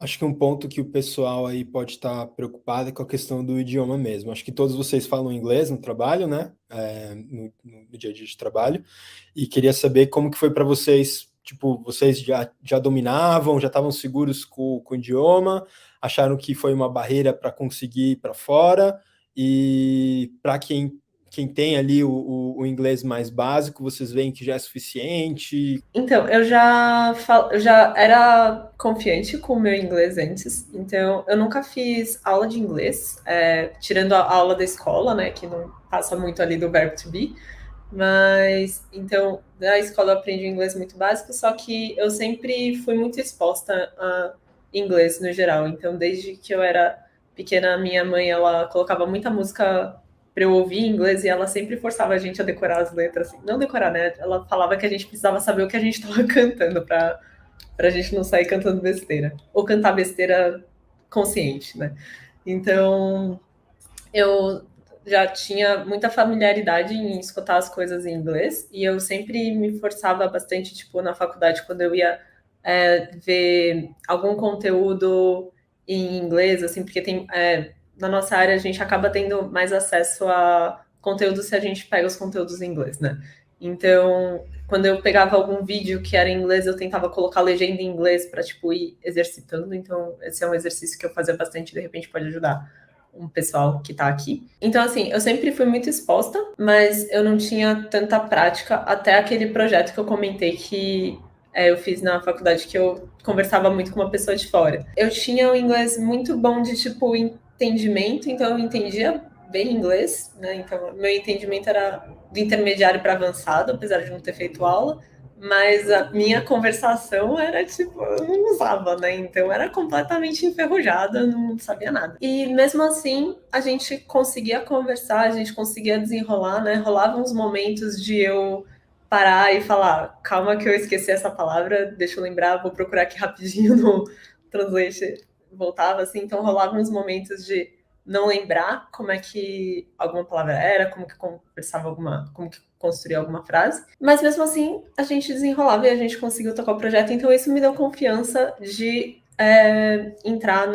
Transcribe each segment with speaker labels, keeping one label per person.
Speaker 1: Acho que um ponto que o pessoal aí pode estar preocupado é com a questão do idioma mesmo. Acho que todos vocês falam inglês no trabalho, né? No dia a dia de trabalho. E queria saber como que foi para vocês. Tipo, vocês já dominavam, já estavam seguros com o idioma, acharam que foi uma barreira para conseguir ir para fora, e para quem tem ali o inglês mais básico, vocês veem que já é suficiente.
Speaker 2: Então, eu já era confiante com o meu inglês antes, então eu nunca fiz aula de inglês, tirando a aula da escola, né, que não passa muito ali do verbo to be, mas então na escola eu aprendi inglês muito básico, só que eu sempre fui muito exposta a inglês no geral, então desde que eu era pequena, minha mãe ela colocava muita música para eu ouvir inglês e ela sempre forçava a gente a decorar as letras, assim. Não decorar, né? Ela falava que a gente precisava saber o que a gente estava cantando para a gente não sair cantando besteira. Ou cantar besteira consciente, né? Então, eu já tinha muita familiaridade em escutar as coisas em inglês e eu sempre me forçava bastante, tipo, na faculdade, quando eu ia ver algum conteúdo em inglês, assim, porque tem na nossa área a gente acaba tendo mais acesso a conteúdo se a gente pega os conteúdos em inglês, né? Então, quando eu pegava algum vídeo que era em inglês, eu tentava colocar legenda em inglês para tipo ir exercitando. Então, esse é um exercício que eu fazia bastante, de repente pode ajudar um pessoal que tá aqui. Então, assim, eu sempre fui muito exposta, mas eu não tinha tanta prática até aquele projeto que eu comentei que eu fiz na faculdade, que eu conversava muito com uma pessoa de fora. Eu tinha um inglês muito bom de, tipo, entendimento, então eu entendia bem inglês, né? Então, meu entendimento era do intermediário para avançado, apesar de não ter feito aula, mas a minha conversação era tipo, eu não usava, né? Então era completamente enferrujada, não sabia nada. E mesmo assim, a gente conseguia conversar, a gente conseguia desenrolar, né? Rolavam uns momentos de eu parar e falar, calma que eu esqueci essa palavra, deixa eu lembrar, vou procurar aqui rapidinho no Translate. Voltava assim, então rolavam uns momentos de não lembrar como é que alguma palavra era, como que conversava alguma, como que construía alguma frase. Mas mesmo assim, a gente desenrolava e a gente conseguiu tocar o projeto. Então isso me deu confiança de entrar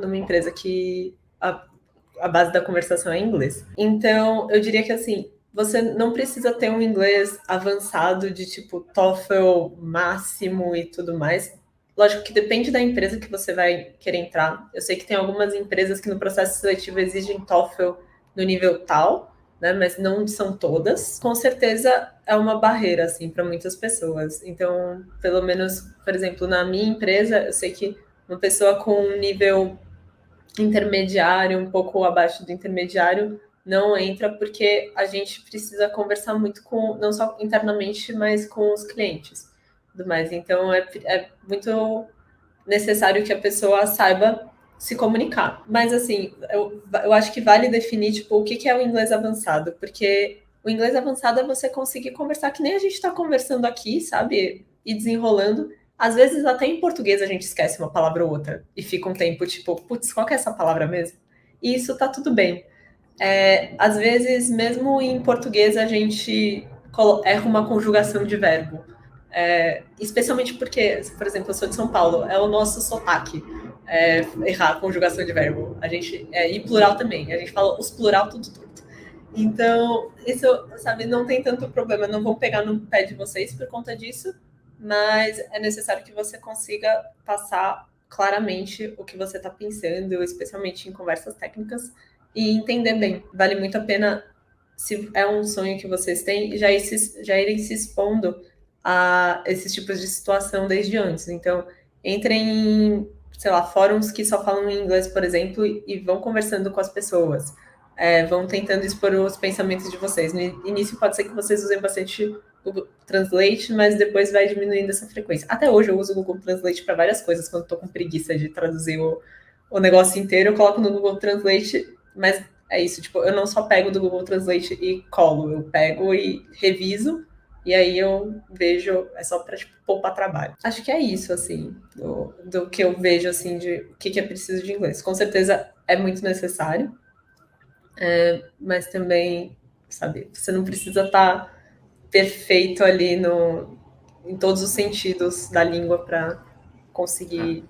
Speaker 2: numa empresa que a base da conversação é em inglês. Então, eu diria que assim, você não precisa ter um inglês avançado de tipo TOEFL máximo e tudo mais. Lógico que depende da empresa que você vai querer entrar. Eu sei que tem algumas empresas que no processo seletivo exigem TOEFL no nível tal, né? Mas não são todas. Com certeza é uma barreira assim para muitas pessoas. Então, pelo menos, por exemplo, na minha empresa, eu sei que uma pessoa com um nível intermediário, um pouco abaixo do intermediário, não entra porque a gente precisa conversar muito com, não só internamente, mas com os clientes. Tudo mais. Então é muito necessário que a pessoa saiba se comunicar. Mas assim, eu acho que vale definir tipo, o que é o inglês avançado, porque o inglês avançado é você conseguir conversar que nem a gente está conversando aqui, sabe? E desenrolando. Às vezes, até em português, a gente esquece uma palavra ou outra e fica um tempo tipo, putz, qual que é essa palavra mesmo? E isso tá tudo bem. Às vezes, mesmo em português, a gente erra uma conjugação de verbo. Especialmente porque, por exemplo, eu sou de São Paulo, é o nosso sotaque errar a conjugação de verbo. A gente, e plural também, a gente fala os plural tudo torto. Então, isso, sabe, não tem tanto problema, não vão pegar no pé de vocês por conta disso, mas é necessário que você consiga passar claramente o que você está pensando, especialmente em conversas técnicas, e entender bem. Vale muito a pena, se é um sonho que vocês têm, já irem se expondo a esses tipos de situação desde antes. Então, entrem em, sei lá, fóruns que só falam em inglês, por exemplo, e vão conversando com as pessoas. Vão tentando expor os pensamentos de vocês. No início pode ser que vocês usem bastante o Google Translate, mas depois vai diminuindo essa frequência. Até hoje eu uso o Google Translate para várias coisas, quando estou com preguiça de traduzir o negócio inteiro, eu coloco no Google Translate, mas é isso, tipo, eu não só pego do Google Translate e colo, eu pego e reviso, e aí eu vejo, é só para tipo, poupar trabalho. Acho que é isso, assim, do que eu vejo, assim, de o que é preciso de inglês. Com certeza é muito necessário, mas também, sabe, você não precisa estar perfeito ali no, em todos os sentidos da língua para conseguir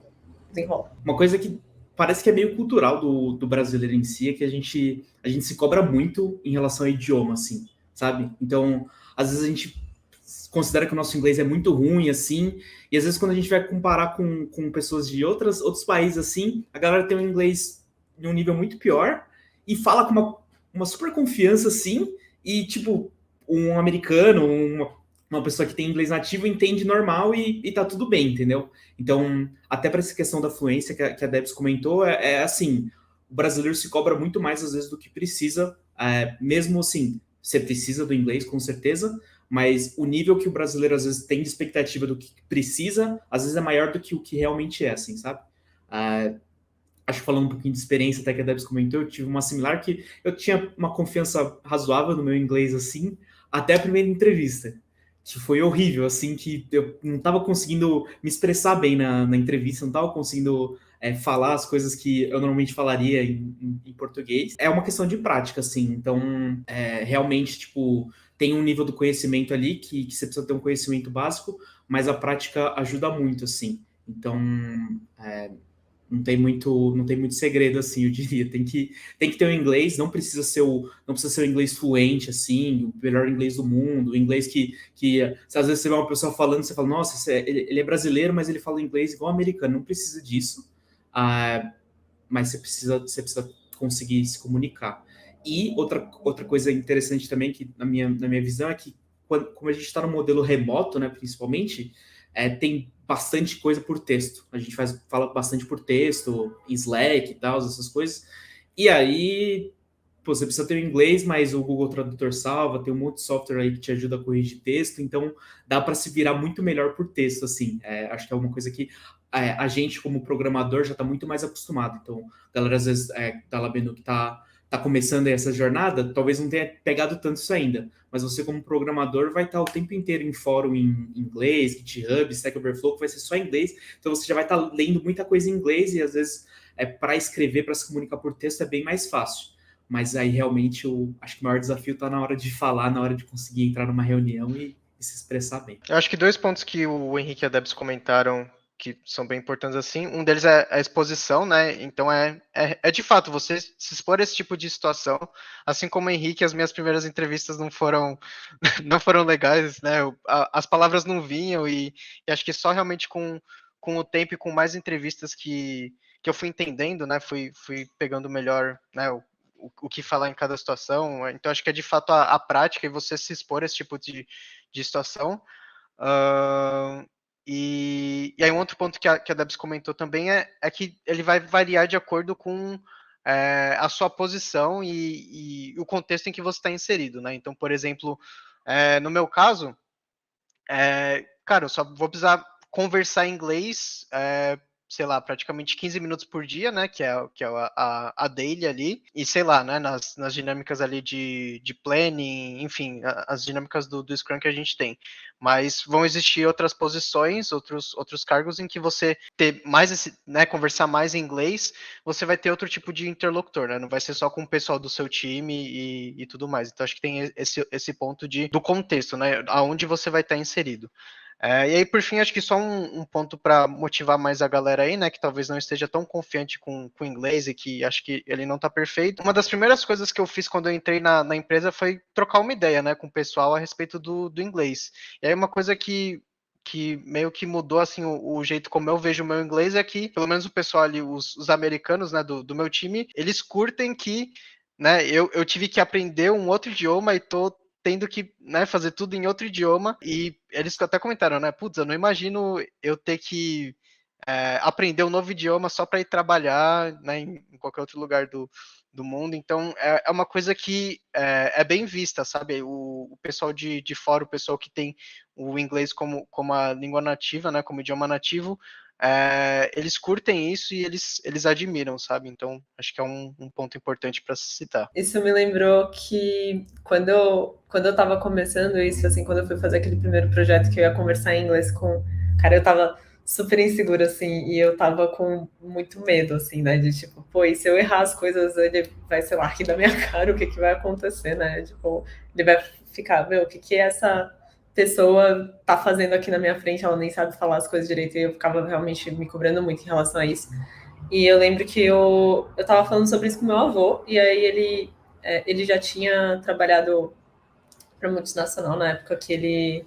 Speaker 2: desenrolar.
Speaker 3: Uma coisa que parece que é meio cultural do brasileiro em si é que a gente se cobra muito em relação ao idioma, assim, sabe? Então, às vezes a gente considera que o nosso inglês é muito ruim, assim, e às vezes quando a gente vai comparar com pessoas de outros países, assim, a galera tem um inglês em um nível muito pior e fala com uma super confiança, assim, e, tipo, um americano, uma pessoa que tem inglês nativo entende normal e tá tudo bem, entendeu? Então, até para essa questão da fluência que a Debs comentou, é assim, o brasileiro se cobra muito mais às vezes do que precisa, mesmo assim, você precisa do inglês, com certeza, mas o nível que o brasileiro às vezes tem de expectativa do que precisa, às vezes é maior do que o que realmente é, assim, sabe? Acho que falando um pouquinho de experiência, até que a Debs comentou, eu tive uma similar que eu tinha uma confiança razoável no meu inglês, assim, até a primeira entrevista, que foi horrível, assim, que eu não estava conseguindo me expressar bem na entrevista, não estava conseguindo falar as coisas que eu normalmente falaria em português. É uma questão de prática, assim, então, realmente, tipo, tem um nível do conhecimento ali que você precisa ter um conhecimento básico, mas a prática ajuda muito, assim. Então, não tem muito segredo, assim, eu diria. Tem que ter o inglês, não precisa ser o inglês fluente, assim, o melhor inglês do mundo, o inglês que às vezes você vê uma pessoa falando, você fala, nossa, ele é brasileiro, mas ele fala inglês igual americano. Não precisa disso, mas você precisa conseguir se comunicar. E outra coisa interessante também, que na minha visão, é que como a gente está no modelo remoto, né, principalmente, tem bastante coisa por texto. A gente fala bastante por texto, Slack e tal, essas coisas. E aí, você precisa ter o inglês, mas o Google Tradutor salva, tem um monte de software aí que te ajuda a corrigir texto, então dá para se virar muito melhor por texto, assim. Acho que é uma coisa que a gente, como programador, já está muito mais acostumado. Então, a galera às vezes tá lá vendo que tá começando essa jornada, talvez não tenha pegado tanto isso ainda, mas você como programador vai estar o tempo inteiro em fórum em inglês, GitHub, Stack Overflow, que vai ser só em inglês, então você já vai estar lendo muita coisa em inglês e às vezes para escrever, para se comunicar por texto é bem mais fácil. Mas aí realmente acho que o maior desafio está na hora de falar, na hora de conseguir entrar numa reunião e se expressar bem.
Speaker 4: Eu acho que 2 pontos que o Henrique e a Debs comentaram que são bem importantes assim. Um deles é a exposição, né? Então é de fato você se expor a esse tipo de situação. Assim como o Henrique, as minhas primeiras entrevistas não foram legais, né? As palavras não vinham e acho que só realmente com o tempo e com mais entrevistas que eu fui entendendo, né? Fui pegando melhor, né? O que falar em cada situação. Então acho que é de fato a prática e você se expor a esse tipo de situação. E aí um outro ponto que a Debs comentou também é que ele vai variar de acordo com a sua posição e o contexto em que você está inserido, né? Então, por exemplo, no meu caso, cara, eu só vou precisar conversar em inglês, sei lá, praticamente 15 minutos por dia, né, que é a daily ali, e sei lá, né, nas dinâmicas ali de planning, enfim, as dinâmicas do Scrum que a gente tem. Mas vão existir outras posições, outros cargos em que você ter mais esse, né, conversar mais em inglês, você vai ter outro tipo de interlocutor, né, não vai ser só com o pessoal do seu time e tudo mais. Então acho que tem esse ponto do contexto, né, aonde você vai estar inserido. E aí, por fim, acho que só um ponto para motivar mais a galera aí, né, que talvez não esteja tão confiante com o inglês e que acho que ele não está perfeito. Uma das primeiras coisas que eu fiz quando eu entrei na empresa foi trocar uma ideia, né, com o pessoal a respeito do inglês. E aí uma coisa que meio que mudou, assim, o jeito como eu vejo o meu inglês é que, pelo menos o pessoal ali, os americanos, né, do meu time, eles curtem que, né, eu tive que aprender um outro idioma e tô tendo que, né, fazer tudo em outro idioma, e eles até comentaram, né, putz, eu não imagino eu ter que aprender um novo idioma só para ir trabalhar, né, em qualquer outro lugar do mundo, então é uma coisa que é bem vista, sabe, o pessoal de fora, o pessoal que tem o inglês como a língua nativa, né, como idioma nativo, eles curtem isso e eles admiram, sabe? Então, acho que é um ponto importante para se citar.
Speaker 2: Isso me lembrou que quando eu estava começando isso, assim, quando eu fui fazer aquele primeiro projeto que eu ia conversar em inglês com... Cara, eu tava super insegura, assim, e eu tava com muito medo, assim, né? De tipo, pô, e se eu errar as coisas, ele vai, sei lá, rir da minha cara, o que vai acontecer, né? Tipo, ele vai ficar, meu, o que é essa pessoa tá fazendo aqui na minha frente, ela nem sabe falar as coisas direito, e eu ficava realmente me cobrando muito em relação a isso. E eu lembro que eu tava falando sobre isso com meu avô, e aí ele já tinha trabalhado para multinacional na época que ele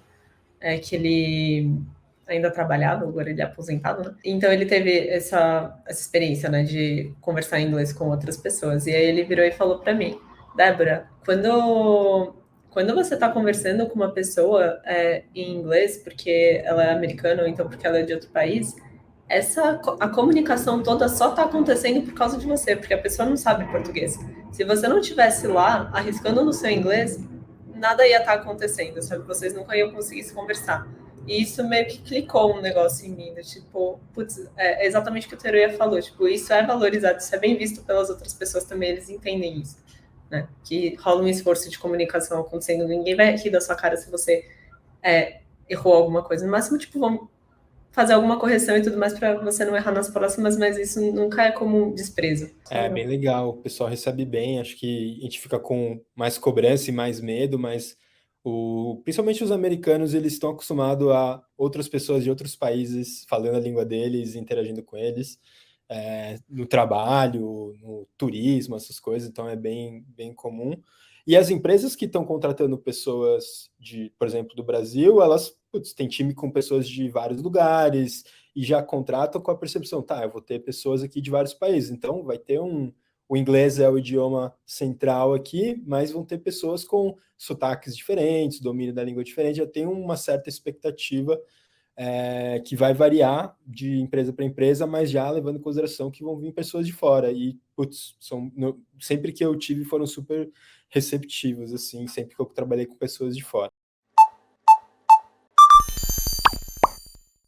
Speaker 2: ainda trabalhava, agora ele é aposentado, né? Então ele teve essa experiência, né, de conversar em inglês com outras pessoas. E aí ele virou e falou para mim, Débora, quando você está conversando com uma pessoa em inglês, porque ela é americana ou então porque ela é de outro país, a comunicação toda só está acontecendo por causa de você, porque a pessoa não sabe português. Se você não estivesse lá arriscando no seu inglês, nada ia estar acontecendo, sabe? Vocês nunca iam conseguir se conversar. E isso meio que clicou um negócio em mim, tipo, putz, é exatamente o que o Teruya falou, tipo, isso é valorizado, isso é bem visto pelas outras pessoas também, eles entendem isso, né? Que rola um esforço de comunicação acontecendo, ninguém vai rir da sua cara se você errou alguma coisa. No máximo, tipo, vamos fazer alguma correção e tudo mais para você não errar nas próximas, mas isso nunca é como desprezo.
Speaker 1: É bem legal, o pessoal recebe bem, acho que a gente fica com mais cobrança e mais medo, mas principalmente os americanos, eles estão acostumados a outras pessoas de outros países falando a língua deles, interagindo com eles, no trabalho, no turismo, essas coisas, então é bem, bem comum. E as empresas que estão contratando pessoas por exemplo, do Brasil, elas têm time com pessoas de vários lugares e já contratam com a percepção, tá, eu vou ter pessoas aqui de vários países, então vai ter o inglês é o idioma central aqui, mas vão ter pessoas com sotaques diferentes, domínio da língua diferente, já tem uma certa expectativa que vai variar de empresa para empresa, mas já levando em consideração que vão vir pessoas de fora. E, sempre que eu tive, foram super receptivos, assim, sempre que eu trabalhei com pessoas de fora.